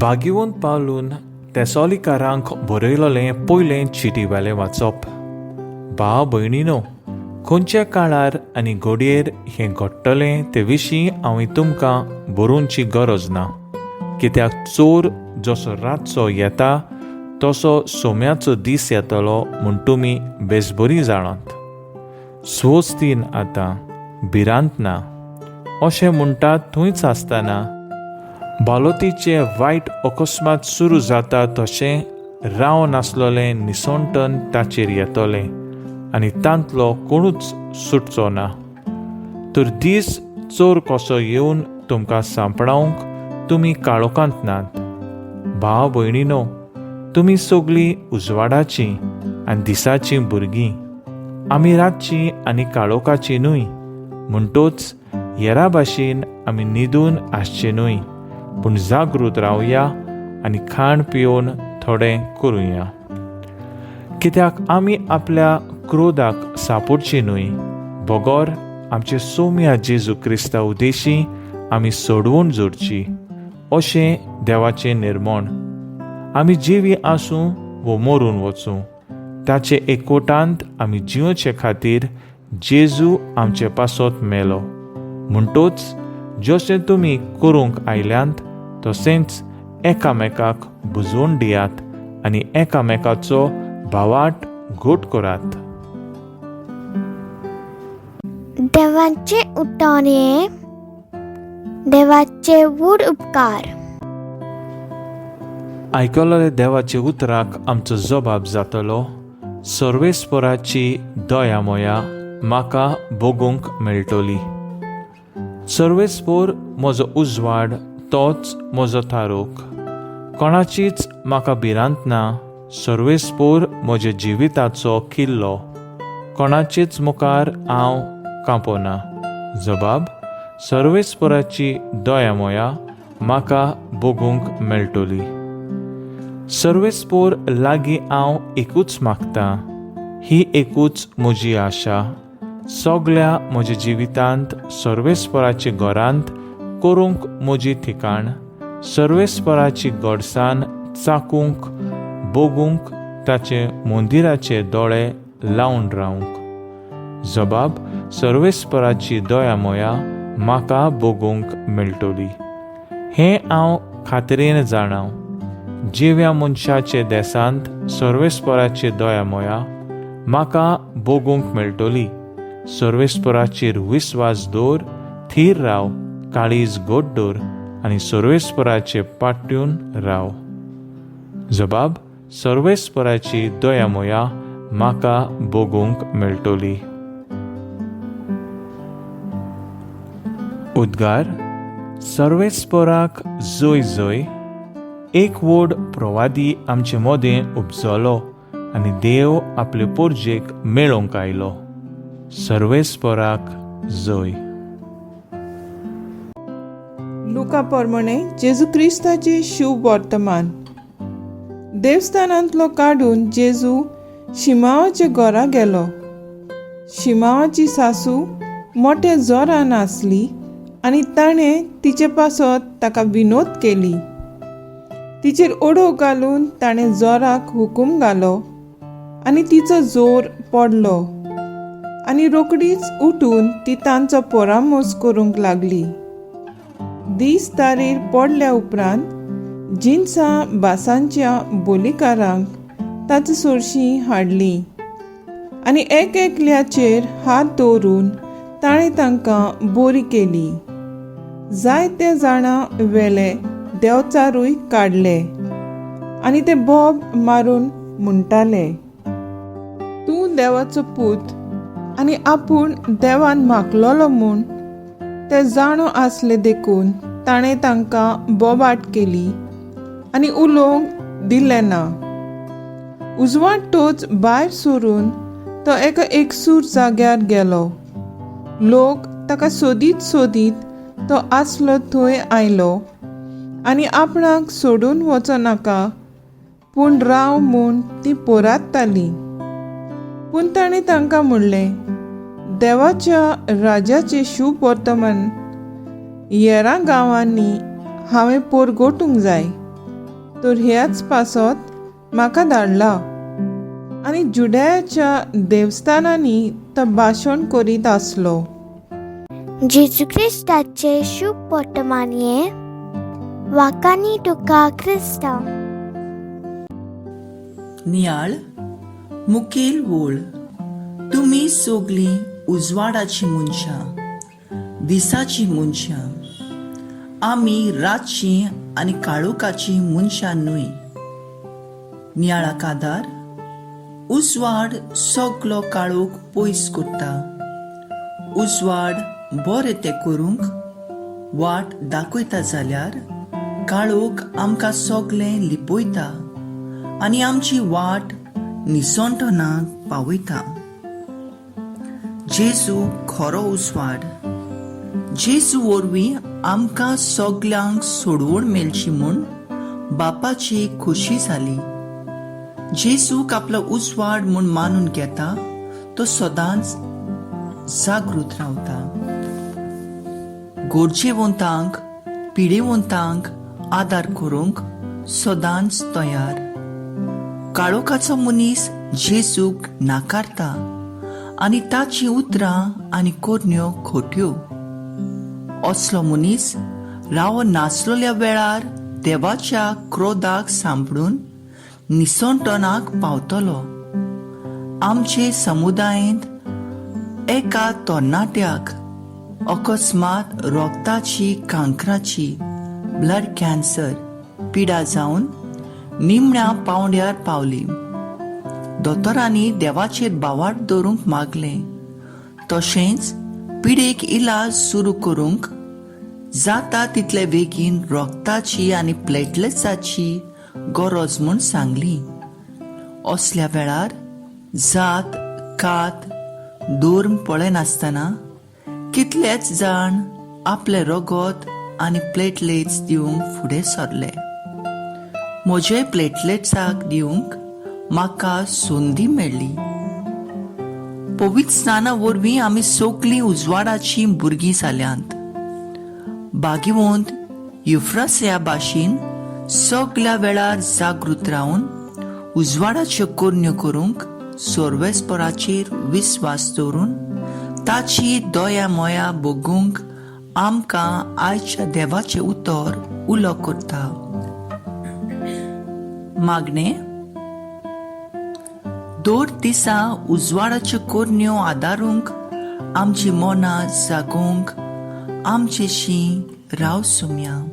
बागीवन पावलून तेसॉलिकारांक बरयलोलें पयलें चिटीवेलें वाचप. भाव भयणीनो, खंयच्या काळार आनी घडयेर हें घडटलें ते विशीं हांवें तुमकां बरोवची गरज ना, कित्याक चोर जसो रातचो येता तसो सोम्याचो दीस येतलो म्हूण तुमी बेसबरी जाणात. स्वस्थीन आतां, भिरांत ना अशें म्हणटात थंयच आसतना बालोतीचे वायट अकस्मात सुरू जाता तशें राव नासलोलें निसंटन ताचेर येतलें आनी तांतलो कोणूच सुटचो ना. तर दीस चोर कसो येवन तुमकां सांपडावंक तुमी काळोखांत नात. भाव भयणीनो, तुमी सगळीं उजवाडाचीं आनी दिसाचीं भुरगीं. आमी रातचीं आनी काळोखाचीं न्हय, म्हणटोच हेरा भाशेन आमी न्हिदून आसचे न्हय, पूण जागृत रावया आनी खाण पिवन थोडें करुया. कित्याक आमी आपल्या क्रोधाक सांपडची न्हय, बगोर आमचे सौम्या जेजू क्रिस्ता उद्देशी आमी सोडवून जोडची अशें देवाचें निर्मण. आमी जिवी आसूं वो मरून वचूं, ताचे एकवटांत आमी जिवचे खातीर जेजू आमचे पासत मेलो. म्हणटोच जशें तुमी करूंक आयल्यांत तशेंच एकामेकाक बुजवून दियात आनी एकामेकाचो भावाट घोट करात. देवाचे उतोरे, देवाचे वूड उपकार. आयकलोले देवाचे उतराक आमचो जबाब जातलो, सर्वेस्पराची दया मोया म्हाका भोगूंक मेळटली. सर्वेस्पर म्हजो उजवाड, तोच म्हजो थारोक. कोणाचीच म्हाका भिरांत ना. सर्वेस्पर म्हज्या जिविताचो किल्लो. कोणाचेच मुखार हांव कांपोना. जबाब, सर्वेस्पराची दया मोया म्हाका भोगूंक मेळटली. सर्वेस्पर लागीं हांव एकूच मागतां. ही एकूच म्हजी आशा. सगळ्या म्हज्या जिवितांत सर्वेस्पराचे घरांत करूंक म्हजी ठिकाण, सर्वेस्पराची घडसाण चाकूंक, भोगूंक, ताचे मंदिराचे दोळे लावन रावंक. जबाब, सर्वेस्पराची दया मोया म्हाका भोगूंक मेळटली. हें हांव खात्रेन जाणां. जिव्या मनशाचे देसांत सर्वेस्पराची दया मोया म्हाका भोगूंक मेळटली. सर्वेस्पराचेर विस्वास दवर, थीर राव, काळीज घट दवर आनी सर्वेस्पराचे पाट्यून राव. जबाब, सर्वेस्पराची दया मोया म्हाका भोगूंक मेळटली. उद्गार. सर्वेस्पराक जय जय. एक व्हड प्रवादी आमचे मोदें उपजलो आनी देव आपले पोरजेक मेळोवंक आयलो. सर्वेस्पराक जय. लुका प्रमाणे जेजू क्रिस्ताचे शुभ वर्तमान. देवस्थानांतलो काडून जेजू शिमावाच्या घरा गेलो. शिमावाची सासू मोठ्या जोरान आसली आनी ताणें तिचे पासत ताका विनोद केली. तिचेर ओडो घालून ताणें जोराक हुकूम घालो आनी तिचो जोर पडलो आनी रोकडीच उठून ती तांचो परामोस करूंक लागली. दीस तारीर पडल्या उपरांत जिन्सां बासांच्या बोलिकारांक ताची सोरशीं हाडली आनी एक एकल्याचेर हात दवरून ताणें तांकां बरी केली. जायते जाणां वेले देंवचारूय काडले आनी ते बोब मारून म्हणटाले, तूं देवाचो पूत. आनी आपूण देवान मागलोलो म्हूण ते जाणो आसले देखून ताणें तांकां बोबाट केली आनी उलोवंक दिलें ना. उजवाड टोच भायर सरून तो एका एकसूर जाग्यार गेलो. लोक ताका सोदीत सोदीत तो आसलो थंय आयलो आनी आपणाक सोडून वचो नाका पूण राव म्हूण ती पोरांतताली. पूण ताणें तांकां म्हणलें, देवाच्या राजाचे शुभ वर्तमान हेरां गांवांनी हांवें पोरगोटूंक जाय तर ह्याच पासत म्हाका धाडला आनी जुडयाच्या देवस्थानांनी तो भाशण करीत आसलो. जेजू क्रिस्ताचे शुभ पोटमानये वाकानी तुका क्रिस्ता. नियाळ मुखेल वोळ, तुमी सोगलीं उजवाडाची मनशां, दिसाची मनशां. आमी रातची आनी काळोखाची मनशां न्हय. नियाळाक आदार उजवाड सगलो काळोख पयस करता. उजवाड बरें तें करूंक वाट दाखयता जाल्यार काळोख आमकां सगळें लिपयता आनी आमची वाट निसंतनाक पावयता. जेजू खरो उजवाड. जेजू वरवीं आमकां सगल्यांक सोडवण मेळची म्हूण बापाची खोशी जाली. जेजूक आपलो उजवाड म्हूण मानून घेता तो सदांच जागृत रावता. गरजेवंतांक पिडेवंतांक आदार करूंक सदांच तयार. काळोखाचो मनीस जेजूक नाकारता आनी ताची उतरां आनी कोरण्यो खोट्यो. असलो मनीस राव नासलेल्या वेळार देवाच्या क्रोधाक सांपडून निसंतनाक पावतलो. आमचे समुदायांत एका तरणाट्याक अकस्मात रोगताची कांकराची ब्लड कॅन्सर पिडा जावन निमण्या पावंड्यार पावली. दोतोरांनी देवाचेर बावाट दवरूंक मागलें. तशेंच पिडेक इलाज सुरू करूंक जाता तितले बेगीन रोगताची आनी प्लेटलेट्साची गरज म्हूण सांगली. असल्या वेळार जात कात धर्म पळयनासतना कितलेच जाण आपले रगत आनी प्लेटलेट्स दिवंक फुडें सरले. म्हजे प्लेटलेट्साक दिवंक म्हाका संदी मेळ्ळी. पवित्र स्नाना वरवीं आमी सगळीं उजवाडाची भुरगीं जाल्यांत. भाग्यवंत युफ्रासिया भाशेन सगळ्या वेळार जागृत रावन उजवाडाच्यो कोरण्यो करूंक सर्वेस्पराचेर विस्वास दवरून ताची दया मोया भोगूंक आमकां आयच्या देवाचें उतर उलो करता. मागणें. दर दिसा उजवाडाच्यो कोरण्यो आदारूंक आमची मनां जागोवंक आमचेशी राव सुम्या.